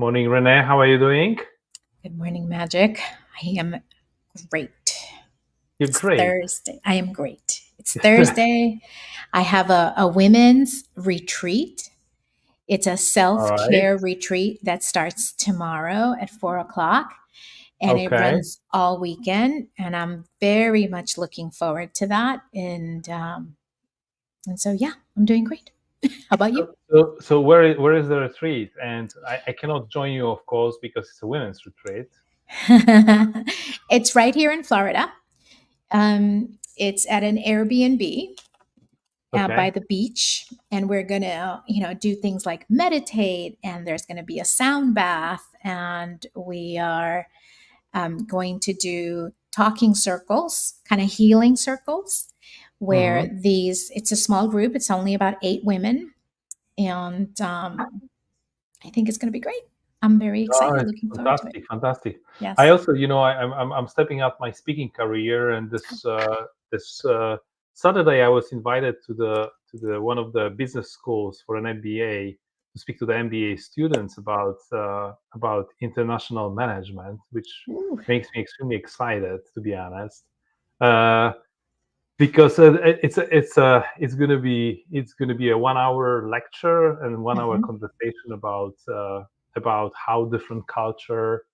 Morning, Renee. How are you doing? Good morning, Magic. I am great. You're It's great. Thursday. I am great. It's Thursday. I have a women's retreat. It's a All self right. care retreat that starts tomorrow at 4 o'clock and it Okay. runs all weekend. And I'm very much looking forward to that. And so, yeah, I'm doing great. How about you? So where is the retreat? And I cannot join you, of course, because it's a women's retreat. It's right here in Florida. It's at an Airbnb by Okay. the beach, and we're gonna do things like meditate, and there's gonna be a sound bath, and we are going to do talking circles, kind of healing circles, where Mm-hmm. it's a small group. It's only about 8 women, and I think it's going to be great. I'm very Oh, excited, it's looking forward to it. fantastic, fantastic. I Yes. also, I'm stepping up my speaking career, and this Saturday I was invited to the one of the business schools for an MBA to speak to the MBA students about international management, which Ooh. makes me extremely excited, to be honest. Uh, because it's gonna be a 1 hour lecture and 1 hour Mhm. conversation about how different culture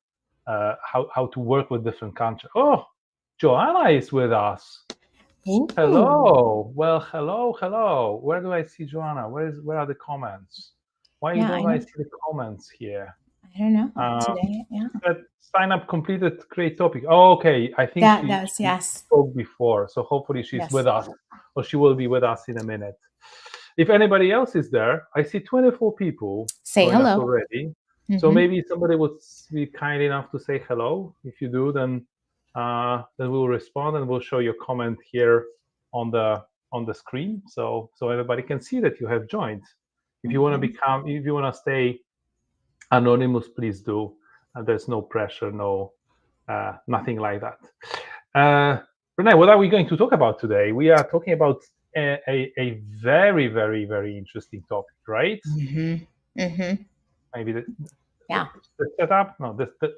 how to work with different culture. Oh, Joanna is with us. Ooh. Hello. Well, hello. Where do I see Joanna? Where are the comments? Why Yeah, I don't I know. see the comments here? I don't know Uh, today. Yeah. that sign up completed. Great topic. Oh, okay. I think That she, was, she yes. spoke before, so hopefully she's Yes. with us, or she will be with us in a minute. If anybody else is there, I see 24 people Say join us hello. already. So Hmm. maybe somebody would be kind enough to say hello. If you do, then we'll respond and we'll show your comment here on the screen, so everybody can see that you have joined. If you want to stay anonymous, please do. There's no pressure, nothing like that. Renee, what are we going to talk about today? We are talking about a very, very, very interesting topic, right? Hmm. Hmm. Maybe the, Yeah. the setup. No,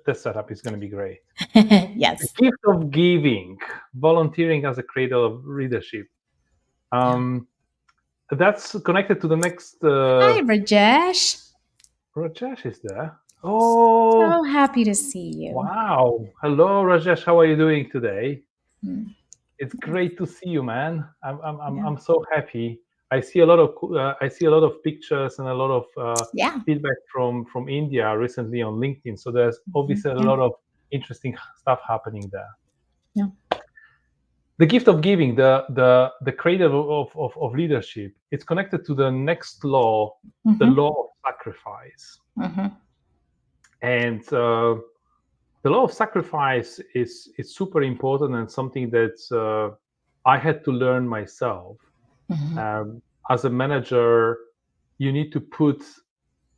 the setup is going to be great. The Yes. gift of giving, volunteering as a cradle of leadership. Yeah. Um, that's connected to the next. Hi, Rajesh. Rajesh is there. Oh, So happy to see you. wow. Hello, Rajesh. How are you doing today? Mm. It's great to see you, man. Yeah. I'm so happy. I see a lot of pictures and a lot of Yeah. feedback from India recently on LinkedIn. So there's Mhm. obviously a Yeah. lot of interesting stuff happening there. Yeah. The gift of giving, the cradle of leadership, it's connected to the next law, the Hmm. law of sacrifice. Hmm. And the law of sacrifice is super important and something that I had to learn myself. Hmm. Um, as a manager, you need to put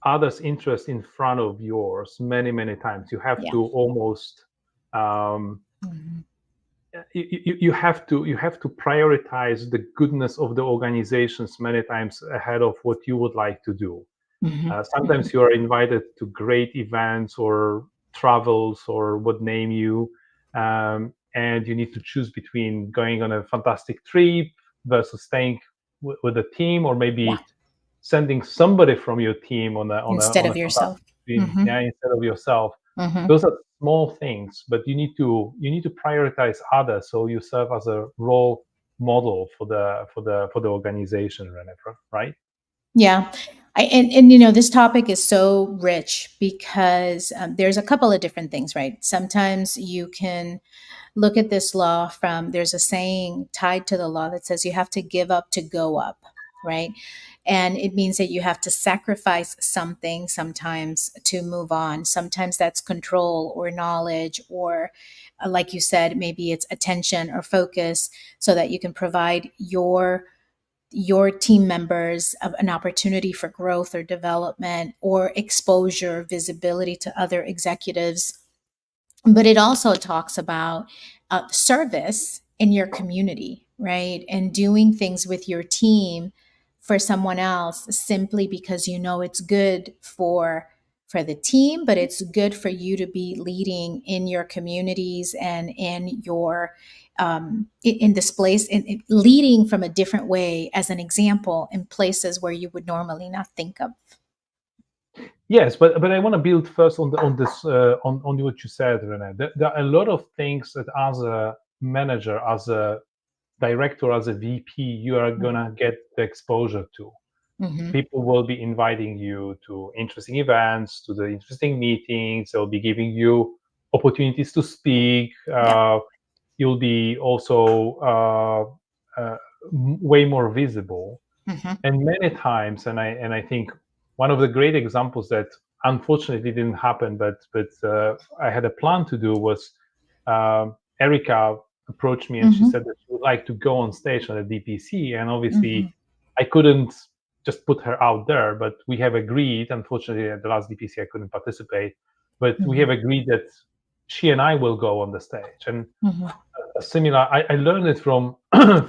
others' interest in front of yours many times. You have Yeah. to almost um, Hmm. you have to prioritize the goodness of the organizations many times ahead of what you would like to do. Hmm. Hmm. Sometimes you are invited to great events or travels or what name you, and you need to choose between going on a fantastic trip versus staying with the team, or Yeah. maybe sending somebody from your team on a on a Instead on a of yourself. fantastic trip, Hmm. yeah, instead of yourself. Hmm. Those are small things, but you need to prioritize others, so you serve as a role model for the organization, right? Yeah. And this topic is so rich because there's a couple of different things, right? Sometimes you can look at this law from, there's a saying tied to the law that says you have to give up to go up, right? And it means that you have to sacrifice something sometimes to move on. Sometimes that's control or knowledge, or like you said, maybe it's attention or focus, so that you can provide your team members of an opportunity for growth or development or exposure, visibility to other executives. But it also talks about service in your community, right? And doing things with your team for someone else simply because you know it's good for the team, but it's good for you to be leading in your communities and in your in this place, leading from a different way as an example in places where you would normally not think of. Yes, but I want to build first on this on what you said, Renee. There are a lot of things that as a manager, as a director, as a VP, you are gonna get the exposure to. Mm-hmm. People will be inviting you to interesting events, to the interesting meetings. They'll be giving you opportunities to speak. You'll be also way more visible. Mm-hmm. And many times, and I think one of the great examples that unfortunately didn't happen, but I had a plan to do was Erica approached me and she Mm-hmm. said that she would like to go on stage on a DPC, and obviously Mm-hmm. I couldn't just put her out there, but we have agreed. Unfortunately, at the last DPC I couldn't participate, but we have agreed that she and I will go on the stage. And Mm-hmm. a similar, I learned it from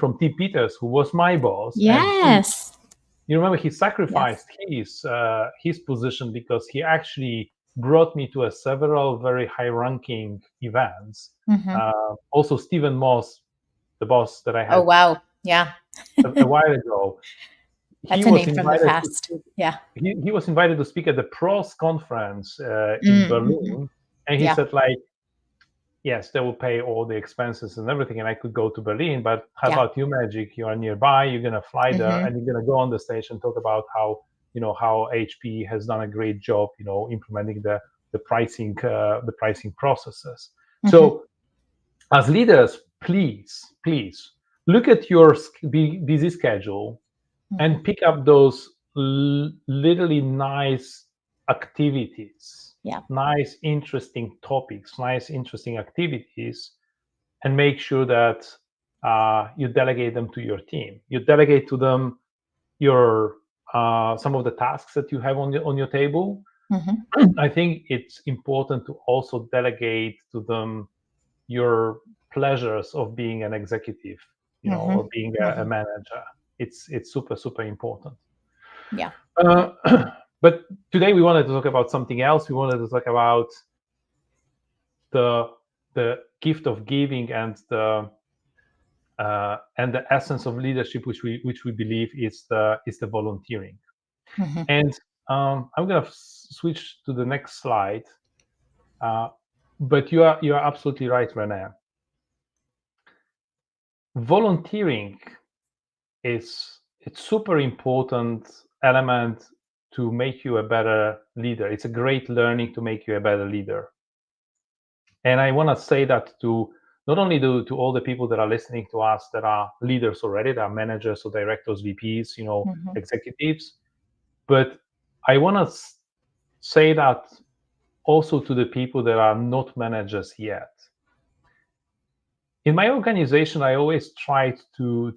from T. Peters, who was my boss, and Yes. you remember he sacrificed his position because he actually brought me to several very high-ranking events. Mm-hmm. Also, Stephen Moss, the boss that I Oh, had wow. Yeah. a while ago, he That's a was name from the invited to past. speak, Yeah. he was invited to speak at the PROS conference in Mm-hmm. Berlin, and he Yeah. said like, yes, they will pay all the expenses and everything, and I could go to Berlin. But how Yeah. about you, Magic? You are nearby. You're gonna fly there, Mm-hmm. and you're gonna go on the stage and talk about how how HP has done a great job, implementing the pricing processes. Mm-hmm. So, as leaders, please look at your busy schedule Mm-hmm. and pick up those literally nice activities, Yeah. nice, interesting topics, nice, interesting activities, and make sure that you delegate them to your team. You delegate to them your some of the tasks that you have on your table. Mm-hmm. I think it's important to also delegate to them your pleasures of being an executive, Mm-hmm. or being a Mm-hmm. manager. It's super important. Yeah. But today we wanted to talk about something else. We wanted to talk about the gift of giving and the essence of leadership, which we believe is the volunteering. Mm-hmm. And I'm gonna switch to the next slide. But you are absolutely right, Renee. Volunteering it's super important element to make you a better leader. It's a great learning to make you a better leader. And I want to say that to not only to all the people that are listening to us that are leaders already, that are managers or directors, VPs, Mm-hmm. executives, but I want to say that also to the people that are not managers yet. In my organization, I always tried to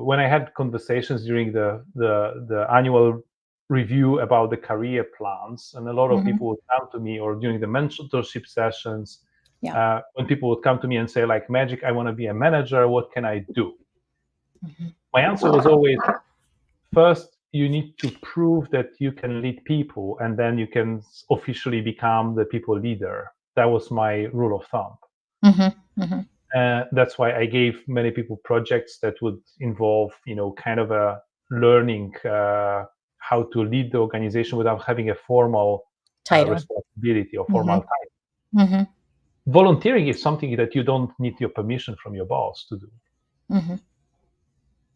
when I had conversations during the annual review about the career plans, and a lot of Mm-hmm. people would come to me, or during the mentorship sessions, Yeah. when people would come to me and say like, Magic, I want to be a manager, what can I do? Mm-hmm. My answer was always, first you need to prove that you can lead people, and then you can officially become the people leader. That was my rule of thumb. Mm-hmm. Mm-hmm. That's why I gave many people projects that would involve, kind of a learning how to lead the organization without having a formal Title. responsibility or formal Mm-hmm. title. Mm-hmm. Volunteering is something that you don't need your permission from your boss to do. Mm-hmm.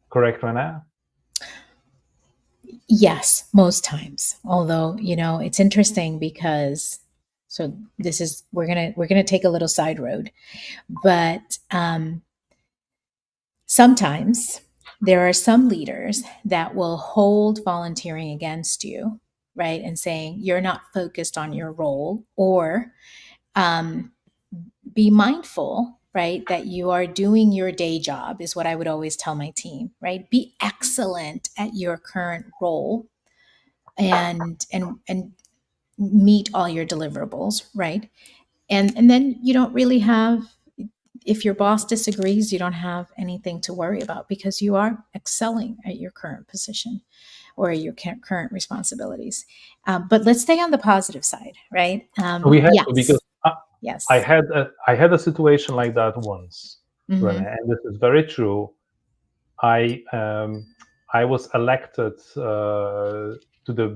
Correct, Rana? Yes, most times. Although, it's interesting because this is we're gonna take a little side road, but sometimes there are some leaders that will hold volunteering against you, right? And saying you're not focused on your role, or um, be mindful, right, that you are doing your day job, is what I would always tell my team, right? Be excellent at your current role and meet all your deliverables, right? And then you don't really have, if your boss disagrees, you don't have anything to worry about because you are excelling at your current position. or your current responsibilities. But let's stay on the positive side, right? So we had to, because Yes, I yes. had a situation like that once, Renee, Mm-hmm. and this is very true. I I was elected to the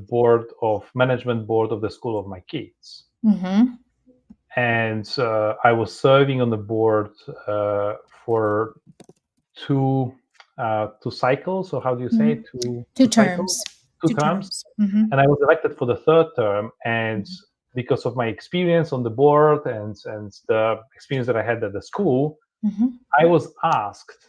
management board of the school of my kids, Mm-hmm. and I was serving on the board for two two cycles, or how do you say Mm-hmm. it? Two Two cycles, terms. two Two terms, terms. Mm-hmm. and I was elected for the third term. And because of my experience on the board and the experience that I had at the school, Mm-hmm. I was asked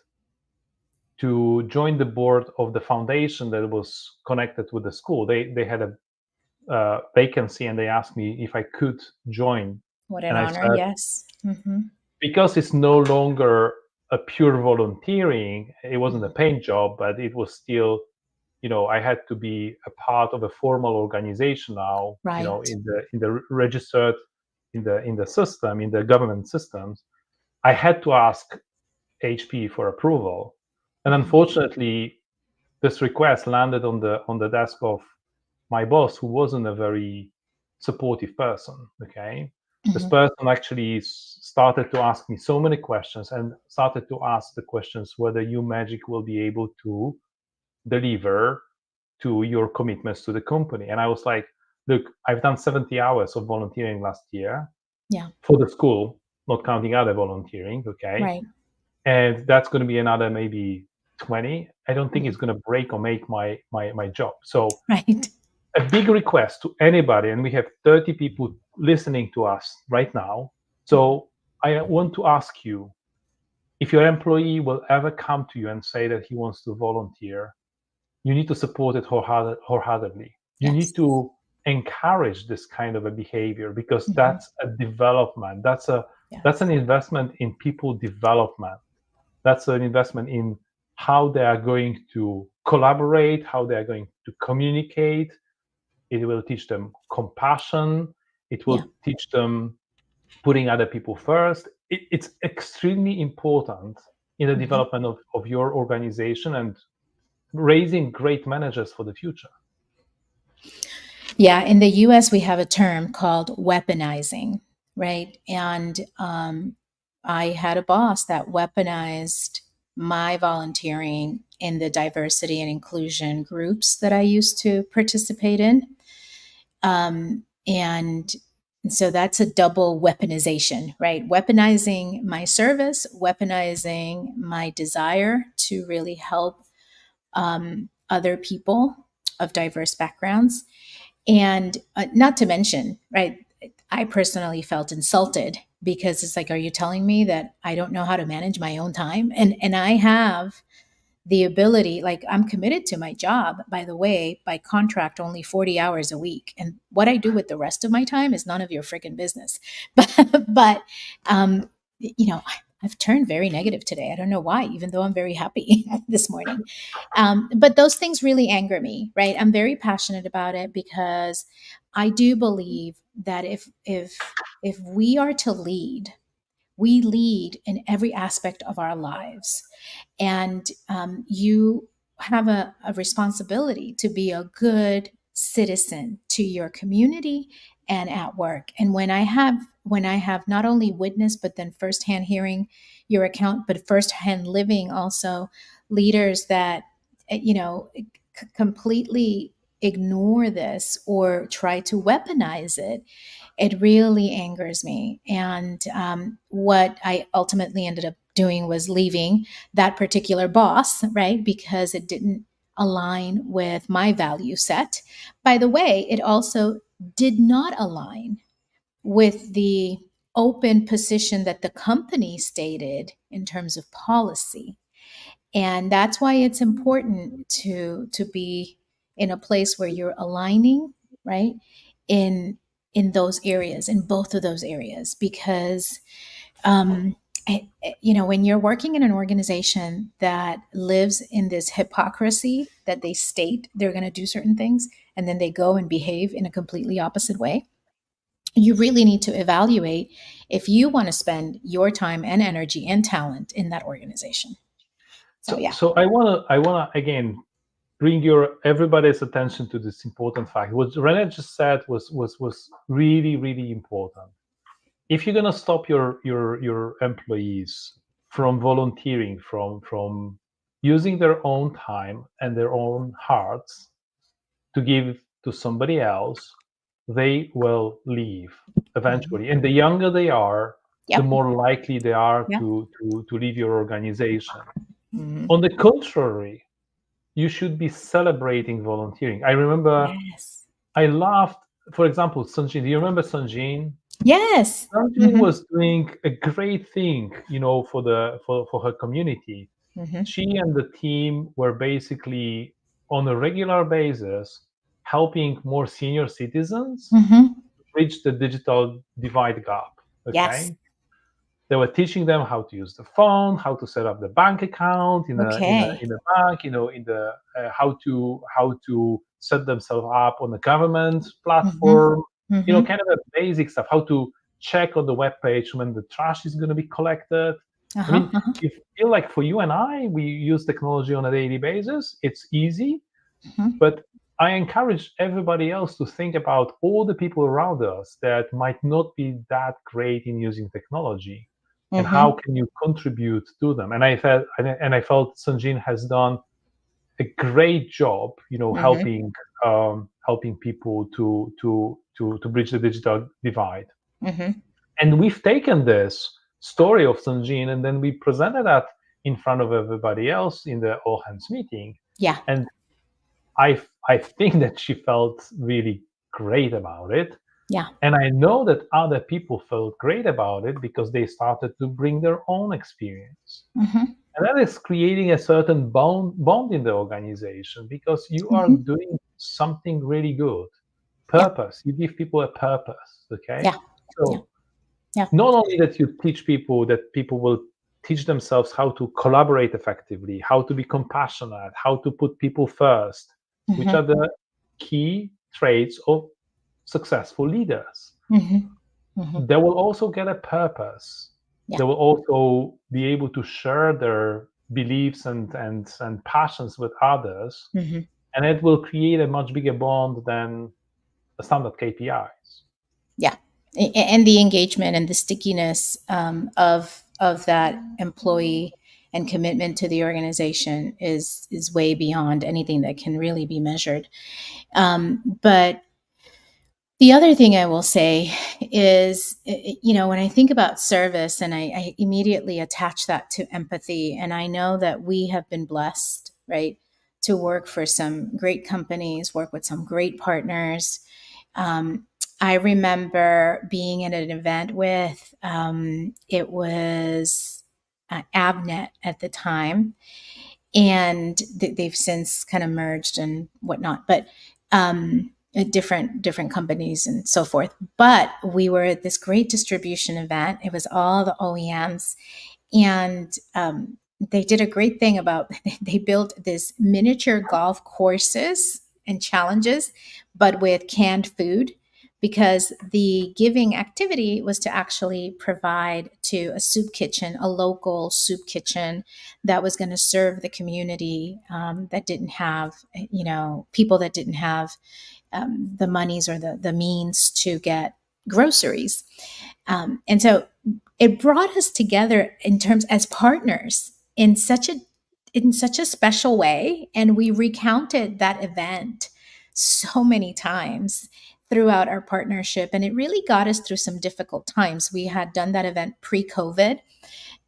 to join the board of the foundation that was connected with the school. They had a vacancy, and they asked me if I could join. What an And I honor. said, Yes. Mm-hmm. because it's no longer a pure volunteering, it wasn't a Mm-hmm. paid job, but it was still, I had to be a part of a formal organization now, Right. in the registered, in the system, in the government systems. I had to ask HP for approval, and Mm-hmm. unfortunately, this request landed on the desk of my boss, who wasn't a very supportive person. Okay, this Mm-hmm. person actually started to ask me so many questions, and started to ask the questions whether you magic will be able to deliver to your commitments to the company. And I was like, look, I've done 70 hours of volunteering last year Yeah. for the school, not counting other volunteering. Okay, Right. and that's going to be another maybe 20. I don't think Mm-hmm. it's going to break or make my job. So Right. a big request to anybody, and we have 30 people listening to us right now. Mm-hmm. So I want to ask you, if your employee will ever come to you and say that he wants to volunteer, you need to support it wholeheartedly. You Yes. need to encourage this kind of a behavior, because Mm-hmm. that's a development. That's Yes. an investment in people development. That's an investment in how they are going to collaborate, how they are going to communicate. It will teach them compassion. It Yeah. will teach them putting other people first. It's extremely important in the Mm-hmm. development of your organization and raising great managers for the future. Yeah, in the US, we have a term called weaponizing, right? And I had a boss that weaponized my volunteering in the diversity and inclusion groups that I used to participate in. And so that's a double weaponization, right? Weaponizing my service, weaponizing my desire to really help other people of diverse backgrounds. And not to mention, right, I personally felt insulted because it's like, are you telling me that I don't know how to manage my own time? And I have the ability, like I'm committed to my job, by the way, by contract only 40 hours a week. And what I do with the rest of my time is none of your freaking business. But you know, I've turned very negative today. I don't know why, even though I'm very happy this morning. But those things really anger me, right? I'm very passionate about it because I do believe that if we are to lead, we lead in every aspect of our lives, and you have a responsibility to be a good citizen to your community and at work. And when I have not only witnessed but then firsthand hearing your account, but firsthand living also leaders that completely ignore this or try to weaponize it, it really angers me. And what I ultimately ended up doing was leaving that particular boss, right? Because it didn't align with my value set. By the way, it also did not align with the open position that the company stated in terms of policy. And that's why it's important to be in a place where you're aligning, right, in those areas, in both of those areas, because um when you're working in an organization that lives in this hypocrisy, that they state they're going to do certain things and then they go and behave in a completely opposite way, you really need to evaluate if you want to spend your time and energy and talent in that organization. So So yeah. so I wanna again bring everybody's attention to this important fact. What Rene just said was really, really important. If you're gonna stop your employees from volunteering, from using their own time and their own hearts to give to somebody else, they will leave eventually. And the younger they are, the Yep. more likely they are Yeah. to leave your organization. Mhm. On the contrary, you should be celebrating volunteering. I remember Yes. I laughed, for example, Sanjin. Do you remember Sanjin? Yes. Sanjin Hmm. was doing a great thing, for her community. Hmm. She and the team were basically on a regular basis helping more senior citizens Hmm. bridge the digital divide gap. Yes. Okay, they were teaching them how to use the phone, how to set up the bank account Okay. in a bank, in the how to set themselves up on the government Hmm. platform, Hmm. kind of the basic stuff, how to check on the web page when the trash is going to be collected. I Uh-huh. mean, Uh-huh. if feel like for you and I, we use technology on a daily basis. It's easy, Hmm. but I encourage everybody else to think about all the people around us that might not be that great in using technology, and how Hmm. can you contribute to them. And I felt Sanjin has done a great job, Hmm. helping people to bridge the digital divide. Hmm. And we've taken this story of Sanjin and then we presented that in front of everybody else in the all hands meeting. Yeah. And I think that she felt really great about it. Yeah. And I know that other people felt great about it because they started to bring their own experience. Hmm. And that is creating a certain bond in the organization because you are Hmm. doing something really good. Yeah. Purpose. You give people a purpose. Okay. Yeah. Yeah. So Yeah. not only that you teach people, that people will teach themselves how to collaborate effectively, how to be compassionate, how to put people first, which are Hmm. the key traits of successful leaders. Hmm. Hmm. They will also get a purpose. Yeah. They will also be able to share their beliefs and passions with others, Hmm. and it will create a much bigger bond than the standard KPIs. Yeah. And the engagement and the stickiness of that employee and commitment to the organization is way beyond anything that can really be measured. But the other thing I will say is, when I think about service, and I immediately attach that to empathy, and I know that we have been blessed, right, to work for some great companies, work with some great partners. um, I remember being at an event with, it was Avnet at the time, and they've since kind of merged and whatnot, but different companies and so forth. But we were at this great distribution event. It was all the OEMs, and they did a great thing about they built this miniature golf courses and challenges, but with canned food, because the giving activity was to actually provide to a soup kitchen, a local soup kitchen that was going to serve the community, that didn't have, people that didn't have the monies or the means to get groceries. And so it brought us together in terms as partners in such a special way. And we recounted that event so many times throughout our partnership. And it really got us through some difficult times. We had done that event pre-COVID.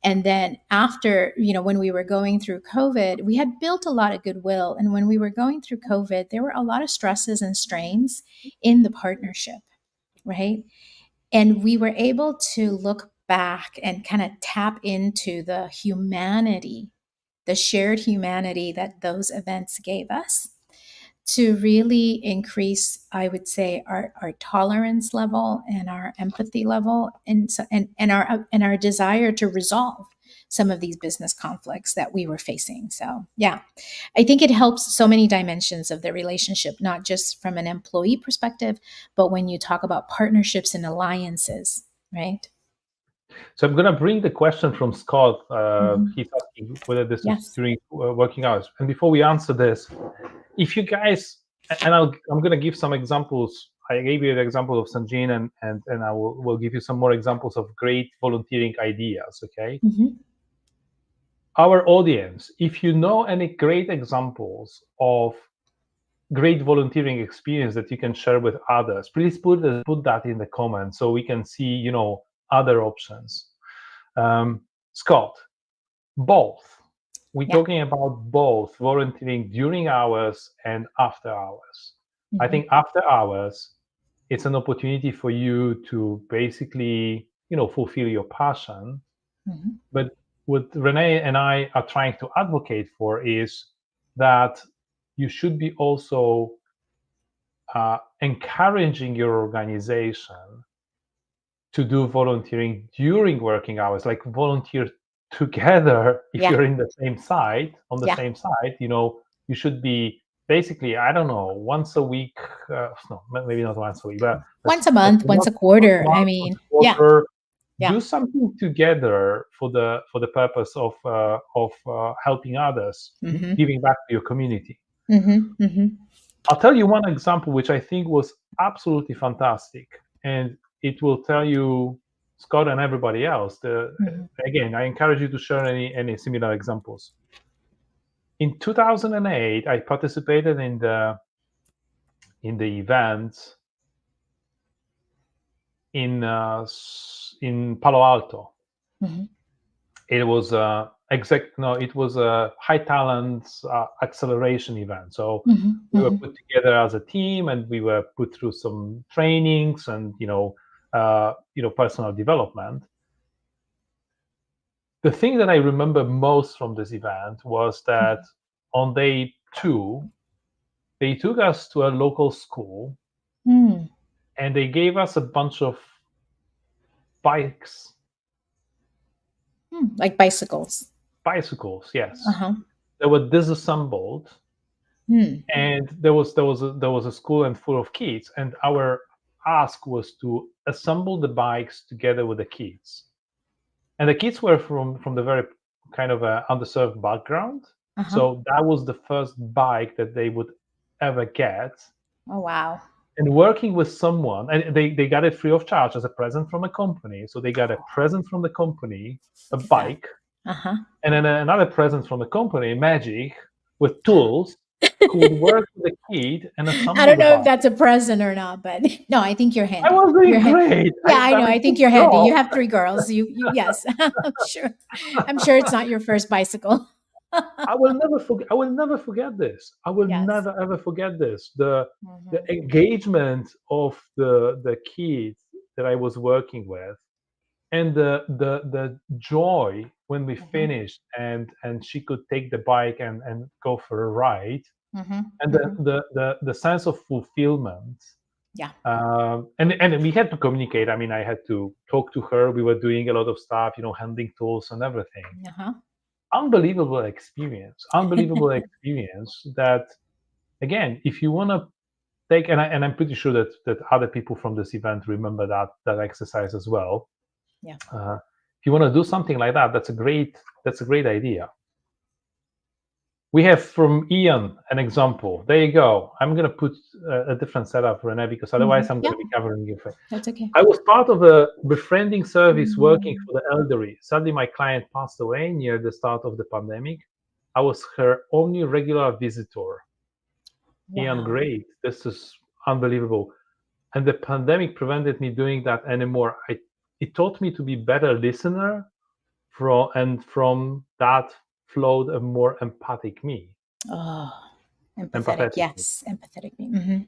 And then after, when we were going through COVID, we had built a lot of goodwill. And when we were going through COVID, there were a lot of stresses and strains in the partnership, right? And we were able to look back and kind of tap into the humanity, the shared humanity that those events gave us, to really increase, I would say, our tolerance level and our empathy level, and our desire to resolve some of these business conflicts that we were facing. So yeah, I think it helps so many dimensions of the relationship, not just from an employee perspective, but when you talk about partnerships and alliances, right? So I'm going to bring the question from Scott. Mhm. He's asking whether this is Yes. during working hours. And before we answer this, if you guys, and I'm going to give some examples. I gave you an example of Sanjin, and I will give you some more examples of great volunteering ideas. Okay. Mhm. Our audience, if you know any great examples of great volunteering experience that you can share with others, please put that in the comments so we can see other options. Scott, both. We're Yeah. talking about both volunteering during hours and after hours. I Mhm. think after hours, it's an opportunity for you to basically, fulfill your passion. Mhm. But what Renee and I are trying to advocate for is that you should be also encouraging your organization to do volunteering during working hours, like volunteer together. If Yeah. you're in the same site, on the Yeah. same site, you should be basically, I don't know, once a week. No, maybe not once a week, but Once a let's month, once a quarter. I once mean, a yeah. quarter. Yeah. Do something together for the purpose of helping others, Mhm. giving back to your community. Mhm. Mhm. I'll tell you one example which I think was absolutely fantastic, and it will tell you, Scott and everybody else. Mhm. Again, I encourage you to share any similar examples. In 2008, I participated in the event in Palo Alto. Mhm. It was it was a high talent acceleration event. So Mhm. we were Mhm. put together as a team, and we were put through some trainings and personal development. The thing that I remember most from this event was that on day 2, they took us to a local school, Mm. and they gave us a bunch of bikes. Like bicycles. Bicycles, yes. Uh-huh. They were disassembled, Hmm. and there was a school and full of kids, and our ask was to assemble the bikes together with the kids. And the kids were from the very kind of a underserved background, Uh-huh. so that was the first bike that they would ever get. Oh, wow. And working with someone, and they got it free of charge as a present from a company. So they got a present from the company, a Look at that. bike, Uh-huh. and then another present from the company, magic, with tools, who would work with the kid and I assemble don't the know if bike. that's a present or not, but no, I think you're I handy. was You're doing great. yeah, I I know. done a I think good you're handy. job. You have 3 girls. You yes. I'm sure. I'm sure it's not your first bicycle. I will never forget this. I will Yes. never ever forget this. The Mhm. engagement of the kids that I was working with, and the joy when we Mhm. finished, and she could take the bike and go for a ride, Mhm. and Mhm. the sense of fulfillment. Yeah. And we had to communicate. I mean, I had to talk to her. We were doing a lot of stuff, handling tools and everything. Uh-huh. Unbelievable experience. That, again, if you want to take, and I'm pretty sure that other people from this event remember that exercise as well. Yeah. If you want to do something like that, that's a great idea. We have from Ian an example. There you go. I'm going to put a different setup, Renee, because otherwise Mhm. I'm going Yeah, to be covering your face. that's okay. I was part of a befriending service working Mm. for the elderly. Sadly, my client passed away near the start of the pandemic. I was her only regular visitor. Ian, Wow. great. This is unbelievable. And the pandemic prevented me doing that anymore. It taught me to be better listener, from that flowed a more Oh, empathetic. empathetic me. Yes, empathetic. Mm-hmm.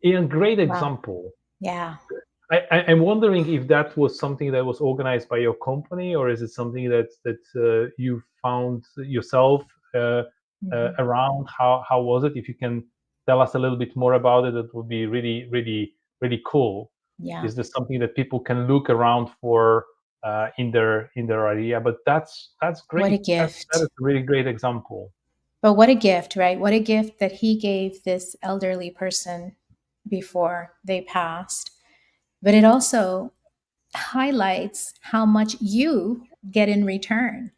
Ian, great Wow. example. Yeah. I'm wondering if that was something that was organized by your company, or is it something that you found yourself Hmm. around? How was it? If you can tell us a little bit more about it, that would be really, really, really cool. Yeah. Is this something that people can look around for in their idea? But that's What a great. That is gift. a really great example. But what a gift, right? What a gift that he gave this elderly person before they passed. But it also highlights how much you get in return,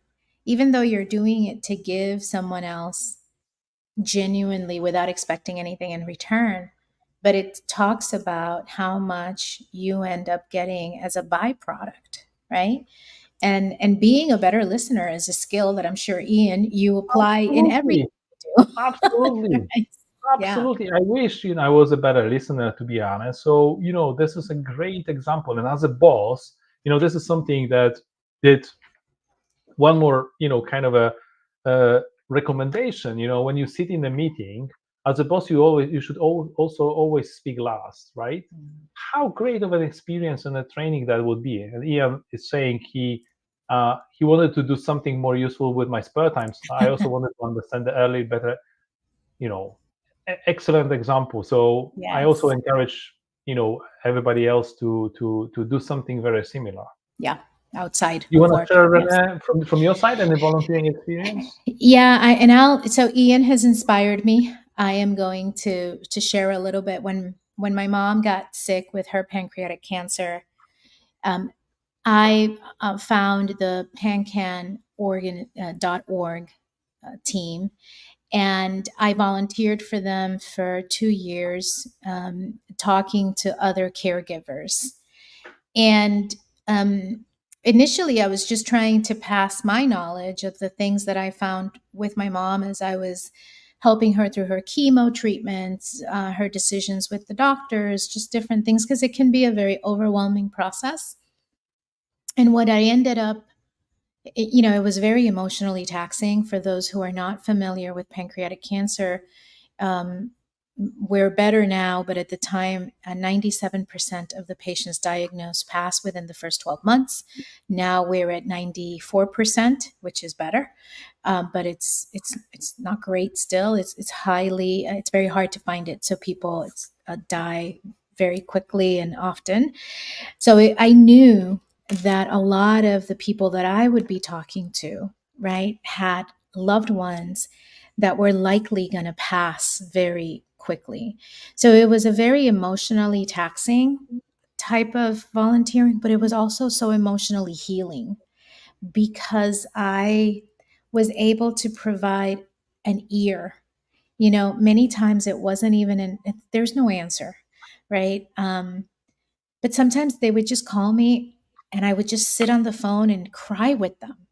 even though you're doing it to give someone else genuinely without expecting anything in return. But it talks about how much you end up getting as a byproduct, right? And being a better listener is a skill that I'm sure, Ian, you apply in everything Absolutely. you do. Absolutely. Right? Yeah. Absolutely. I wish, I was a better listener, to be honest. So, this is a great example. And as a boss, this is something that did one more, kind of a recommendation. When you sit in a meeting, as a boss, you should also always speak last, right? How great of an experience and a training that would be. And Ian is saying he wanted to do something more useful with my spare time. So I also wanted to understand the early better, you know excellent example. So I also Yes. encourage everybody else to do something very similar. Yeah. Outside You of want to work. share, Yes. Renee, from your side, any volunteering experience? Yeah, so Ian has inspired me. I am going to share a little bit. When my mom got sick with her pancreatic cancer, um, I found the pancanorg.org team, and I volunteered for them for 2 years, talking to other caregivers. And initially, I was just trying to pass my knowledge of the things that I found with my mom as I was helping her through her chemo treatments, her decisions with the doctors, just different things, because it can be a very overwhelming process. And what I ended up, it was very emotionally taxing for those who are not familiar with pancreatic cancer. Um, we're better now, but at the time, 97% of the patients diagnosed pass within the first 12 months. Now we're at 94%, which is better, but it's not great still. It's very hard to find it, so people die very quickly and often. So I knew that a lot of the people that I would be talking to, right, had loved ones that were likely going to pass very quickly. So it was a very emotionally taxing type of volunteering, but it was also so emotionally healing because I was able to provide an ear. Many times it wasn't even there's no answer, right? But sometimes they would just call me and I would just sit on the phone and cry with them,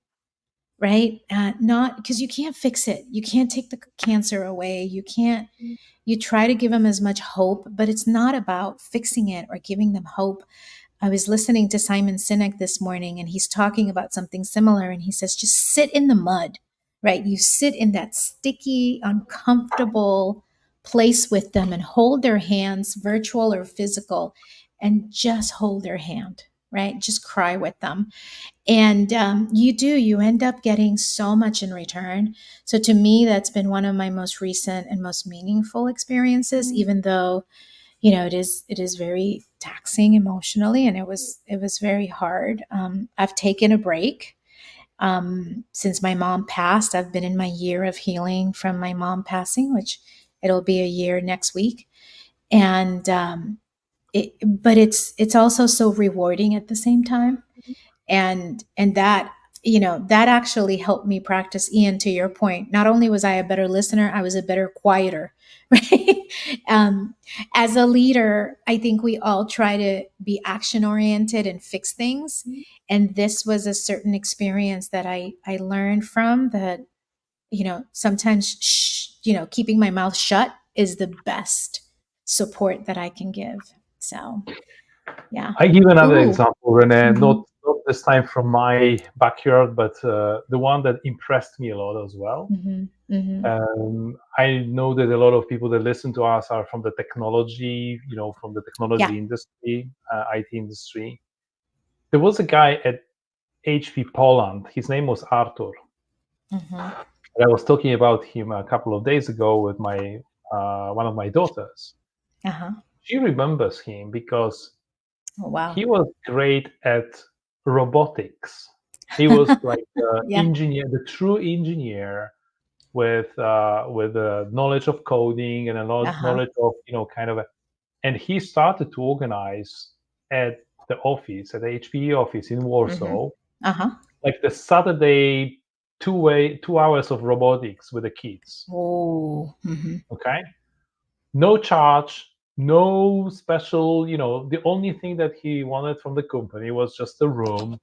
right? Not because you can't fix it. You can't take the cancer away. You try to give them as much hope, but it's not about fixing it or giving them hope. I was listening to Simon Sinek this morning and he's talking about something similar. And he says, just sit in the mud, right? You sit in that sticky, uncomfortable place with them and hold their hands, virtual or physical, and just hold their hand, right? Just cry with them. And you end up getting so much in return. So to me, that's been one of my most recent and most meaningful experiences, even though it is very taxing emotionally, and it was very hard. I've taken a break since my mom passed. I've been in my year of healing from my mom passing, which it'll be a year next week. And but it's also so rewarding at the same time, and that actually helped me practice. Ian, to your point, not only was I a better listener, I was a better quieter. Right. um, as a leader, I think we all try to be action oriented and fix things, and this was a certain experience that I learned from that. Sometimes keeping my mouth shut is the best support that I can give. So yeah. I give another Ooh. example, Renee, Hmm. not this time from my backyard, but the one that impressed me a lot as well. Hmm. Hmm. I know that a lot of people that listen to us are from the technology, from the Yeah. technology industry, IT industry. There was a guy at HP Poland. His name was Arthur. Hmm. And I was talking about him a couple of days ago with my one of my daughters. Uh-huh. She remembers him because Oh, wow. he was great at robotics. He was like the Yeah. engineer, the true engineer with a knowledge of coding and a Uh-huh. knowledge of kind of and he started to organize at the office, at the HPE office in Warsaw, Uh-huh. like the Saturday 2 hours of robotics with the kids. Oh. Okay, no charge, no special. The only thing that he wanted from the company was just a room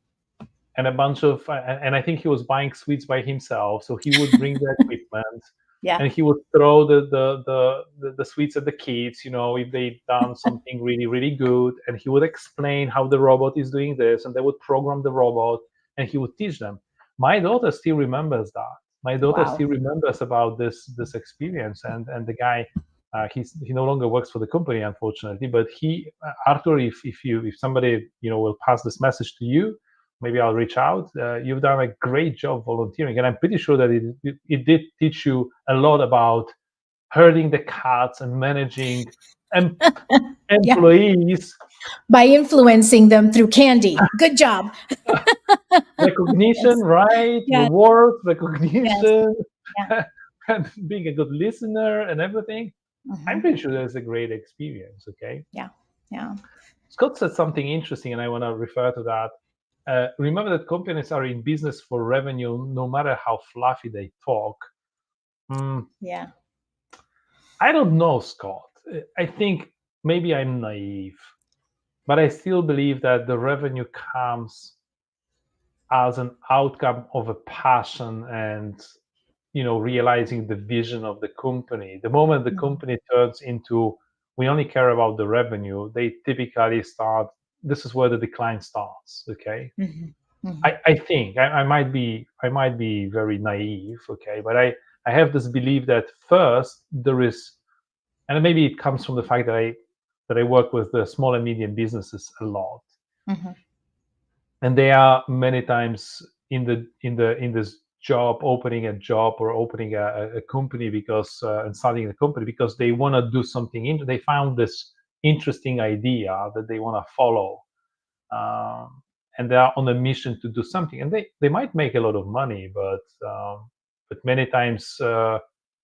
and a bunch of, and I think he was buying sweets by himself. So he would bring the equipment, Yeah. and he would throw the sweets at the kids, if they done something really, really good, and he would explain how the robot is doing this, and they would program the robot, and he would teach them. My daughter still remembers that. My daughter Wow. still remembers about this experience, and the guy. He no longer works for the company, unfortunately. But Arthur, if somebody will pass this message to you, maybe I'll reach out. You've done a great job volunteering, and I'm pretty sure that it did teach you a lot about herding the cats and managing Yeah. employees. By influencing them through candy. Good job. Recognition, Yes. right? Yes. Reward, Yes. recognition, Yeah. and being a good listener and everything. I'm pretty sure that's a great experience. Okay. Yeah. Yeah. Scott said something interesting, and I want to refer to that. Remember that companies are in business for revenue, no matter how fluffy they talk. Yeah. I don't know, Scott. I think maybe I'm naive, but I still believe that the revenue comes as an outcome of a passion and realizing the vision of the company. The moment the company turns into we only care about the revenue, they typically start. This is where the decline starts. Okay. I think I might be very naive, okay, but I have this belief that first there is, and maybe it comes from the fact that I work with the small and medium businesses a lot, and they are many times in this job, opening a job or opening a company because and starting a company because they want to do something. They found this interesting idea that they want to follow, and they are on a mission to do something, and they might make a lot of money, but many times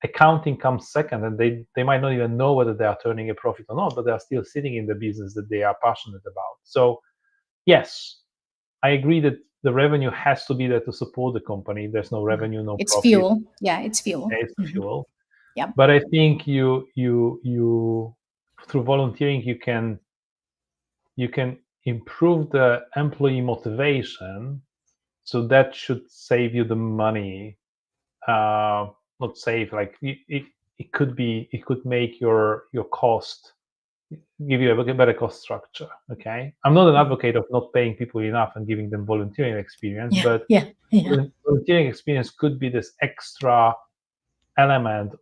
accounting comes second, and they might not even know whether they are turning a profit or not, but they are still sitting in the business that they are passionate about. So yes, I agree that the revenue has to be there to support the company. If there's no revenue, no It's profit. fuel. Yeah, it's fuel. It's fuel. Yep. But I think you through volunteering you can improve the employee motivation, so that should save you the money. Not save, like it could make your cost, give you a better cost structure. Okay, I'm not an advocate of not paying people enough and giving them volunteering experience, Yeah. but Yeah. Yeah. volunteering experience could be this extra element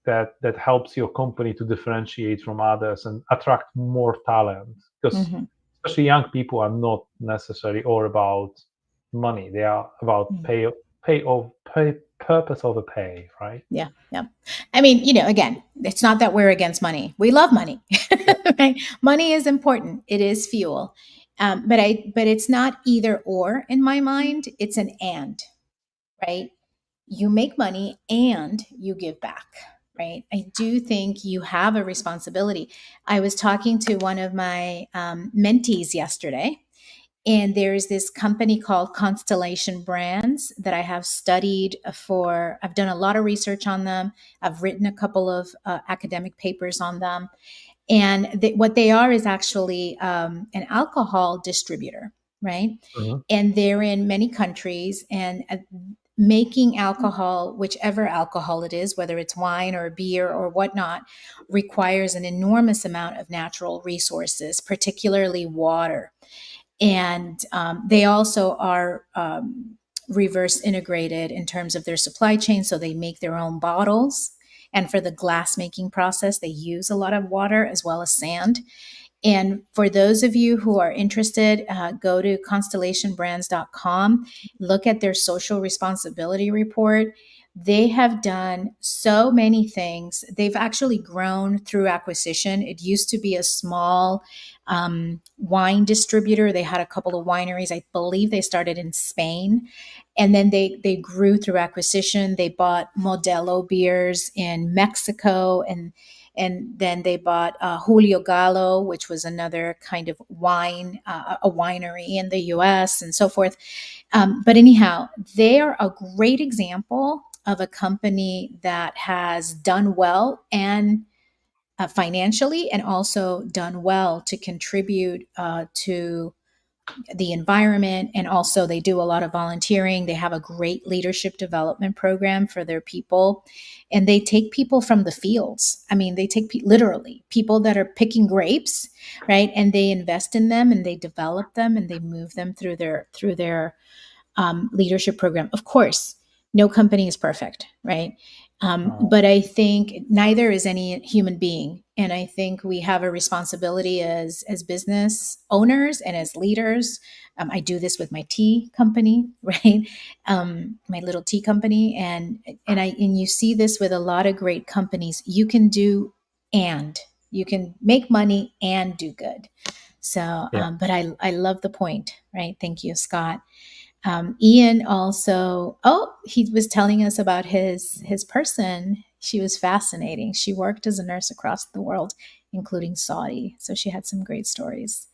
that helps your company to differentiate from others and attract more talent, because especially young people are not necessarily all about money. They are about purpose over pay, right? Yeah. Yeah. I mean, again, it's not that we're against money. We love money. Right? Money is important. It is fuel. But it's not either or in my mind. It's an and, right? You make money and you give back, right? I do think you have a responsibility. I was talking to one of my mentees yesterday, and there's this company called Constellation Brands that I have studied for. I've done a lot of research on them. I've written a couple of academic papers on them. And what they are is actually an alcohol distributor, right? Mhm. And they're in many countries, and making alcohol, whichever alcohol it is, whether it's wine or beer or whatnot, requires an enormous amount of natural resources, particularly water. And they also are reverse integrated in terms of their supply chain. So they make their own bottles. And for the glass making process, they use a lot of water as well as sand. And for those of you who are interested, go to constellationbrands.com, look at their social responsibility report. They have done so many things. They've actually grown through acquisition. It used to be a small wine distributor. They had a couple of wineries. I believe they started in Spain. And then they grew through acquisition. They bought Modelo beers in Mexico, and And then they bought Julio Gallo, which was another kind of wine, a winery in the US and so forth. But anyhow, they are a great example of a company that has done well and financially, and also done well to contribute to the environment. And also, they do a lot of volunteering. They have a great leadership development program for their people. And they take people from the fields. I mean, they take literally people that are picking grapes, right? And they invest in them and they develop them and they move them through their leadership program. Of course, no company is perfect, right? But I think neither is any human being, and I think we have a responsibility as business owners and as leaders. I do this with my tea company, right? My little tea company, and you see this with a lot of great companies. You can you can make money and do good. So, but I love the point, right? Thank you, Scott. Ian also, he was telling us about his person. She was fascinating. She worked as a nurse across the world, including Saudi. So she had some great stories.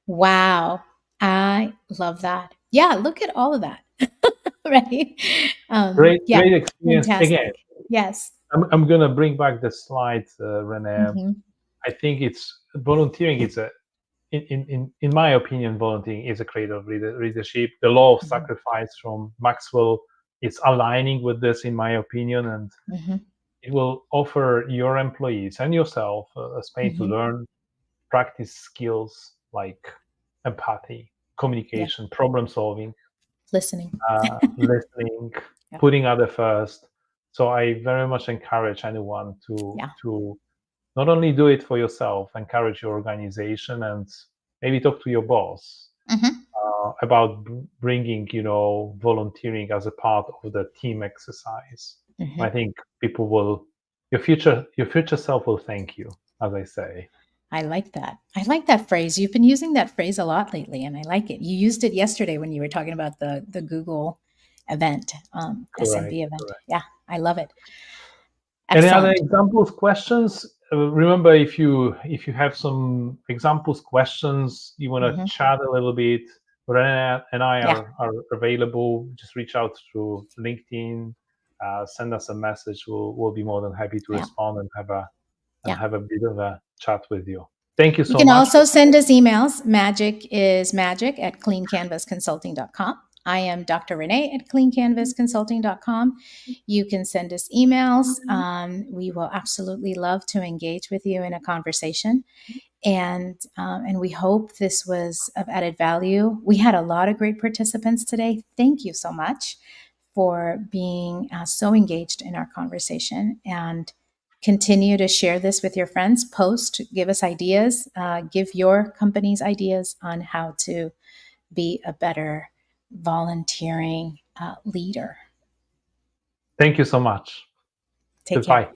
Wow. I love that. Yeah, look at all of that. Right? Great Yeah, experience again. fantastic. Yes. I'm gonna bring back the slides, Renee. Mm-hmm. I think it's volunteering. It's in my opinion, volunteering is a cradle of leadership. The law of sacrifice from Maxwell is aligning with this, in my opinion, and it will offer your employees and yourself a space to learn, practice skills like empathy, communication, problem solving, Listening. listening, putting other first. So I very much encourage anyone to not only do it for yourself, encourage your organization, and maybe talk to your boss about bringing, volunteering as a part of the team exercise. I think people will, your future self will thank you, as I say. I like that. I like that phrase. You've been using that phrase a lot lately, and I like it. You used it yesterday when you were talking about the Google event, SMB event. Correct. Yeah, I love it. Any other Excellent. examples, questions? Remember, if you have some examples, questions, you want to chat a little bit, Renee and I are available. Just reach out through LinkedIn, send us a message. We'll be more than happy to respond and have a bit of a chat with you. Thank you so much. You can also send us emails. Magic is magic@cleancanvasconsulting.com. I am Dr. Renee at cleancanvasconsulting.com. You can send us emails. We will absolutely love to engage with you in a conversation. And we hope this was of added value. We had a lot of great participants today. Thank you so much for being so engaged in our conversation, and continue to share this with your friends. Post, give us ideas, give your companies ideas on how to be a better volunteering leader. Thank you so much. Take care.